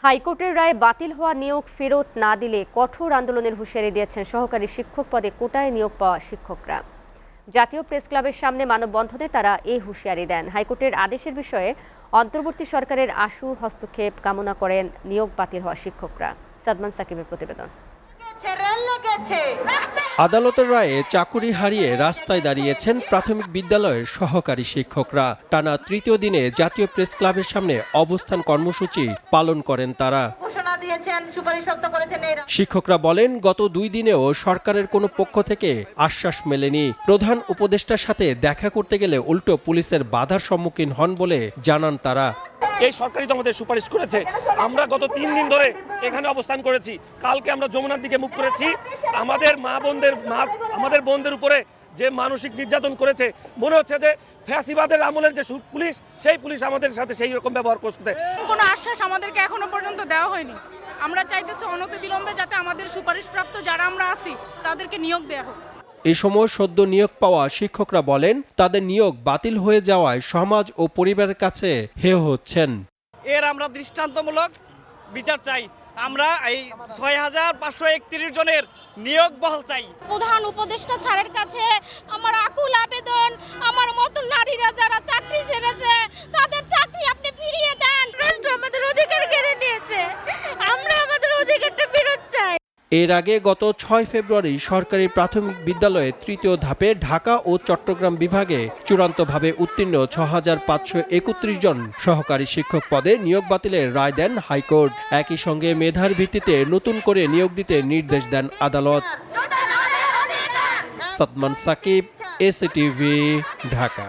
হাইকোর্টের রায়ে বাতিল হওয়া নিয়োগ ফেরত না দিলে কঠোর আন্দোলনের হুঁশিয়ারি দিয়েছেন সহকারী শিক্ষক পদে কোটায় নিয়োগ পাওয়া শিক্ষকরা। জাতীয় প্রেস ক্লাবের সামনে মানববন্ধনে তারা এই হুঁশিয়ারি দেন। হাইকোর্টের আদেশের বিষয়ে অন্তর্বর্তী সরকারের আশু হস্তক্ষেপ কামনা করেন নিয়োগ বাতিল হওয়া শিক্ষকরা। সাদমান সাকিবের প্রতিবেদন। আদালতের রায়ে চাকুরি হারিয়ে রাস্তায় দাঁড়িয়েছেন প্রাথমিক বিদ্যালয়ের সহকারী শিক্ষকরা। টানা তৃতীয় দিনে জাতীয় প্রেস ক্লাবের সামনে অবস্থান কর্মসূচি পালন করেন তারা। শিক্ষকরা বলেন, গত 2 দিনেও সরকারের কোনো পক্ষ থেকে আশ্বাস মেলেনি। প্রধান উপদেষ্টার সাথে দেখা করতে গেলে উল্টো পুলিশের বাধার সম্মুখীন হন বলে জানান তারা। এই সরকারই তো আমাদের সুপারিশ করেছে। আমরা গত 3 দিন ধরে এখানে অবস্থান করেছি। কালকে আমরা যমুনার দিকে মুখ করেছি। আমাদের বোনদের উপরে যে মানসিক নির্যাতন করেছে, মনে হচ্ছে যে ফ্যাসিবাদের আমলের যে পুলিশ, সেই পুলিশ আমাদের সাথে সেই রকম ব্যবহার করছে। কোনো আশ্বাস আমাদেরকে এখনো পর্যন্ত দেওয়া হয়নি। আমরা চাইতেছি অনতিবিলম্বে যাতে আমাদের সুপারিশপ্রাপ্ত যারা আমরা আছি তাদেরকে নিয়োগ দেওয়া হোক। এই সময় সদ্য নিয়োগ পাওয়া শিক্ষকরা বলেন, তাদের নিয়োগ বাতিল হয়ে যাওয়ায় সমাজ ও পরিবারের কাছে হেয় হচ্ছেন। এর আমরা দৃষ্টান্তমূলক বিচার চাই। আমরা এই 6531 জনের নিয়োগ বহাল চাই। প্রধান উপদেষ্টা স্যারের কাছে আমার আকুল আবেদন, আমার মতো নারীরা যারা চাকরি ছেড়েছে তাদের চাকরি আপনি ফিরিয়ে দেন। রাষ্ট্র আমাদের অধিকার কেড়ে নিয়েছে, আমরা আমাদের অধিকারটা ফেরত চাই। এর আগে গত 6 ফেব্রুয়ারি সরকারি প্রাথমিক বিদ্যালয়ে তৃতীয় ধাপে ঢাকা ও চট্টগ্রাম বিভাগে চূড়ান্তভাবে উত্তীর্ণ 6531 জন সহকারী শিক্ষক পদে নিয়োগ বাতিলের রায় দেন হাইকোর্ট। একই সঙ্গে মেধার ভিত্তিতে নতুন করে নিয়োগ দিতে নির্দেশ দেন আদালত। সাদমান সাকিব, এসটিভি, ঢাকা।